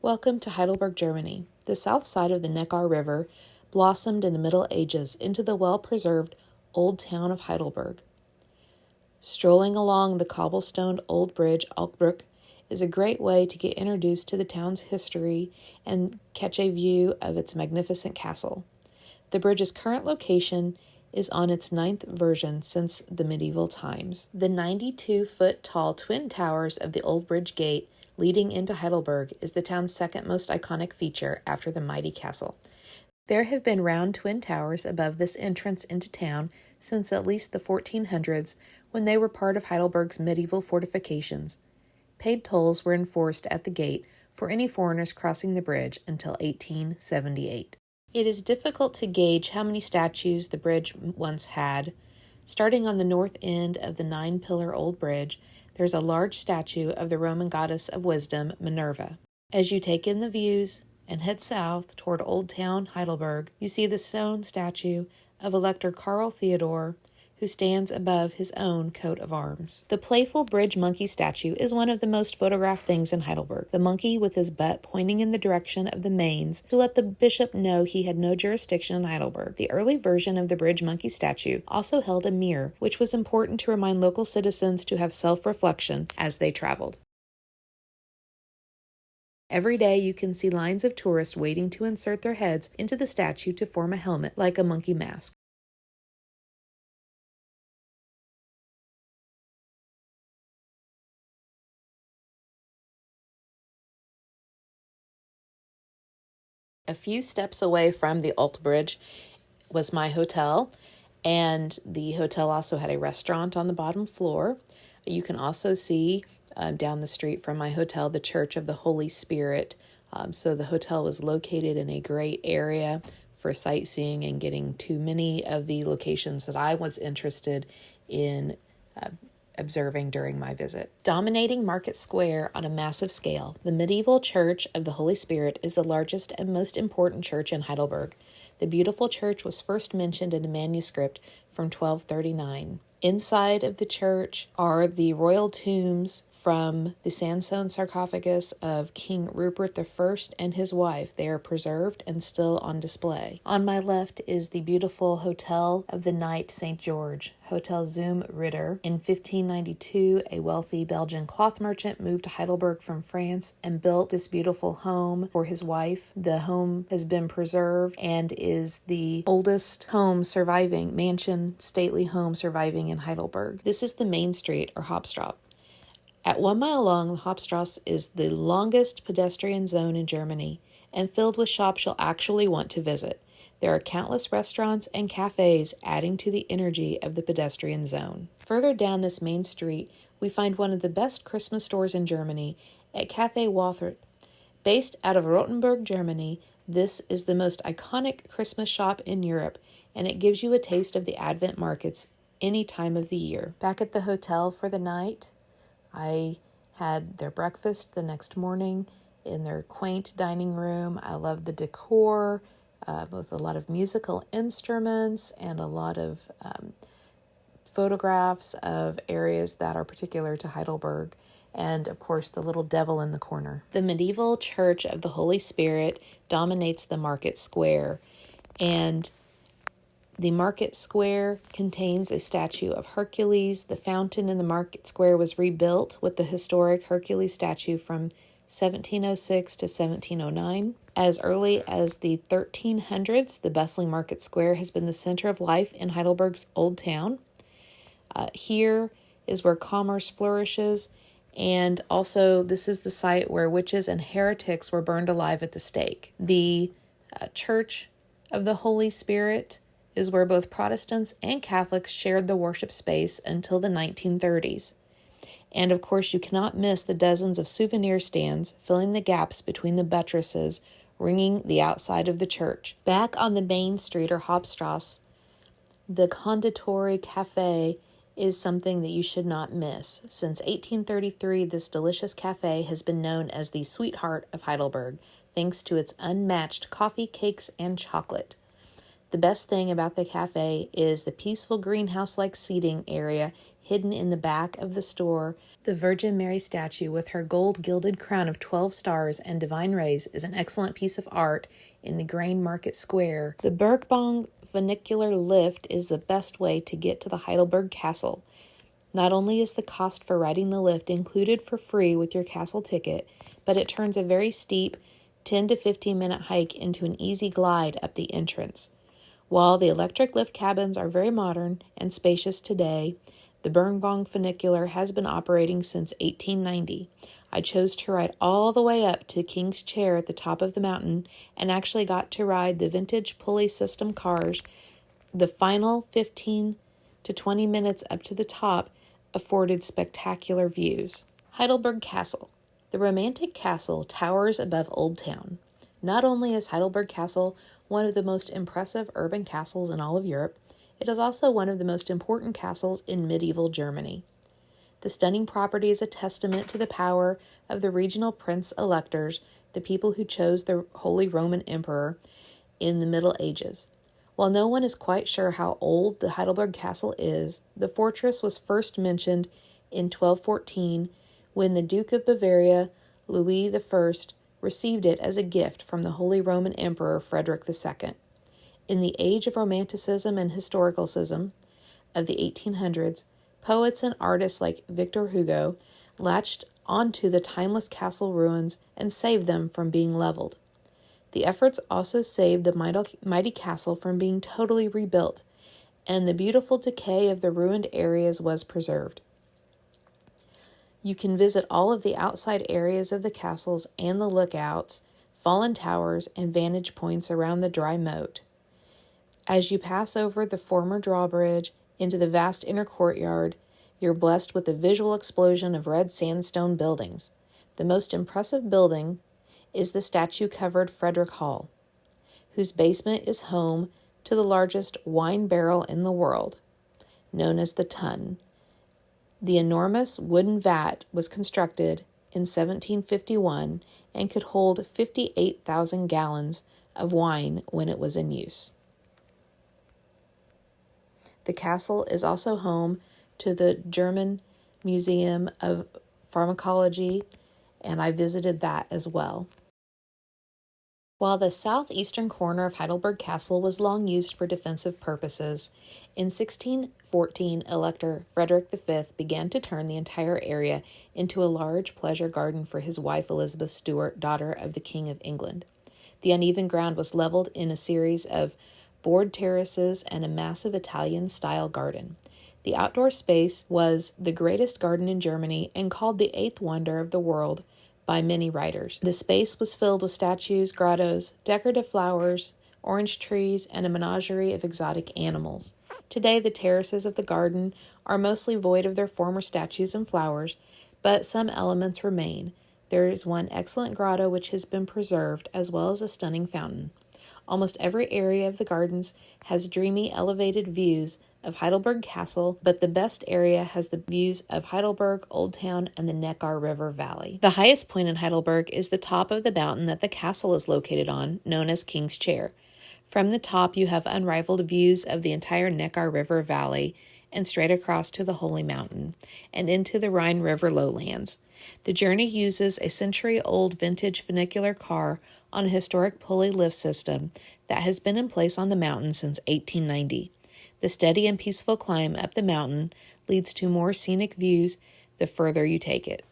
Welcome to Heidelberg, Germany. The south side of the Neckar River blossomed in the Middle Ages into the well-preserved old town of Heidelberg. Strolling along the cobblestoned old bridge Alte Brucke is a great way to get introduced to the town's history and catch a view of its magnificent castle. The bridge's current location is on its 9th version since the medieval times. The 92-foot-tall twin towers of the Old Bridge Gate leading into Heidelberg is the town's second most iconic feature after the mighty castle. There have been round twin towers above this entrance into town since at least the 1400s, when they were part of Heidelberg's medieval fortifications. Paid tolls were enforced at the gate for any foreigners crossing the bridge until 1878. It is difficult to gauge how many statues the bridge once had. Starting on the north end of the 9-pillar old bridge, there's a large statue of the Roman goddess of wisdom, Minerva. As you take in the views and head south toward Old Town Heidelberg, you see the stone statue of Elector Karl Theodor, who stands above his own coat of arms. The playful bridge monkey statue is one of the most photographed things in Heidelberg. The monkey with his butt pointing in the direction of the mains to let the bishop know he had no jurisdiction in Heidelberg. The early version of the bridge monkey statue also held a mirror, which was important to remind local citizens to have self-reflection as they traveled. Every day you can see lines of tourists waiting to insert their heads into the statue to form a helmet like a monkey mask. A few steps away from the Alte Bridge was my hotel, and the hotel also had a restaurant on the bottom floor. You can also see down the street from my hotel the Church of the Holy Spirit. So the hotel was located in a great area for sightseeing and getting to many of the locations that I was interested in observing during my visit. Dominating Market Square on a massive scale, the medieval Church of the Holy Spirit is the largest and most important church in Heidelberg. The beautiful church was first mentioned in a manuscript from 1239. Inside of the church are the royal tombs from the sandstone sarcophagus of King Rupert I and his wife. They are preserved and still on display. On my left is the beautiful Hotel of the Knight St. George, Hotel Zum Ritter. In 1592, a wealthy Belgian cloth merchant moved to Heidelberg from France and built this beautiful home for his wife. The home has been preserved and is the oldest home surviving, mansion, stately home surviving in Heidelberg. This is the main street, or Hauptstraße. At 1 mile long, the Hauptstraße is the longest pedestrian zone in Germany and filled with shops you'll actually want to visit. There are countless restaurants and cafes adding to the energy of the pedestrian zone. Further down this main street, we find one of the best Christmas stores in Germany at Café Walthert. Based out of Rothenburg, Germany, this is the most iconic Christmas shop in Europe, and it gives you a taste of the Advent markets any time of the year. Back at the hotel for the night, I had their breakfast the next morning in their quaint dining room. I love the decor, both a lot of musical instruments and a lot of photographs of areas that are particular to Heidelberg, and of course the little devil in the corner. The medieval Church of the Holy Spirit dominates the market square, and the market square contains a statue of Hercules. The fountain in the market square was rebuilt with the historic Hercules statue from 1706 to 1709. As early as the 1300s, the bustling market square has been the center of life in Heidelberg's old town. Here is where commerce flourishes, and also this is the site where witches and heretics were burned alive at the stake. The Church of the Holy Spirit is where both Protestants and Catholics shared the worship space until the 1930s. And of course, you cannot miss the dozens of souvenir stands filling the gaps between the buttresses, ringing the outside of the church. Back on the main street, or Hauptstraße, the Conditori Cafe is something that you should not miss. Since 1833, this delicious cafe has been known as the sweetheart of Heidelberg, thanks to its unmatched coffee, cakes, and chocolate. The best thing about the cafe is the peaceful greenhouse-like seating area hidden in the back of the store. The Virgin Mary statue with her gold-gilded crown of 12 stars and divine rays is an excellent piece of art in the Grain Market Square. The Bergbong funicular lift is the best way to get to the Heidelberg Castle. Not only is the cost for riding the lift included for free with your castle ticket, but it turns a very steep 10 to 15 minute hike into an easy glide up the entrance. While the electric lift cabins are very modern and spacious today, the Bergbong funicular has been operating since 1890. I chose to ride all the way up to King's Chair at the top of the mountain and actually got to ride the vintage pulley system cars. The final 15 to 20 minutes up to the top afforded spectacular views. Heidelberg Castle. The romantic castle towers above Old Town. Not only is Heidelberg Castle one of the most impressive urban castles in all of Europe, it is also one of the most important castles in medieval Germany. The stunning property is a testament to the power of the regional prince-electors, the people who chose the Holy Roman Emperor in the Middle Ages. While no one is quite sure how old the Heidelberg Castle is, the fortress was first mentioned in 1214 when the Duke of Bavaria, Louis I, received it as a gift from the Holy Roman Emperor Frederick II. In the age of Romanticism and Historicism of the 1800s, poets and artists like Victor Hugo latched onto the timeless castle ruins and saved them from being leveled. The efforts also saved the mighty castle from being totally rebuilt, and the beautiful decay of the ruined areas was preserved. You can visit all of the outside areas of the castles and the lookouts, fallen towers, and vantage points around the dry moat. As you pass over the former drawbridge into the vast inner courtyard, you're blessed with a visual explosion of red sandstone buildings. The most impressive building is the statue-covered Frederick Hall, whose basement is home to the largest wine barrel in the world, known as the Tun. The enormous wooden vat was constructed in 1751 and could hold 58,000 gallons of wine when it was in use. The castle is also home to the German Museum of Pharmacology, and I visited that as well. While the southeastern corner of Heidelberg Castle was long used for defensive purposes, in 1614 Elector Frederick V began to turn the entire area into a large pleasure garden for his wife Elizabeth Stuart, daughter of the King of England. The uneven ground was leveled in a series of board terraces and a massive Italian-style garden. The outdoor space was the greatest garden in Germany and called the eighth wonder of the world by many writers. The space was filled with statues, grottos, decorative flowers, orange trees, and a menagerie of exotic animals. Today, the terraces of the garden are mostly void of their former statues and flowers, but some elements remain. There is one excellent grotto which has been preserved, as well as a stunning fountain. Almost every area of the gardens has dreamy, elevated views of Heidelberg Castle, but the best area has the views of Heidelberg, Old Town, and the Neckar River Valley. The highest point in Heidelberg is the top of the mountain that the castle is located on, known as King's Chair. From the top, you have unrivaled views of the entire Neckar River Valley and straight across to the Holy Mountain and into the Rhine River lowlands. The journey uses a century-old vintage funicular car on a historic pulley lift system that has been in place on the mountain since 1890. The steady and peaceful climb up the mountain leads to more scenic views the further you take it.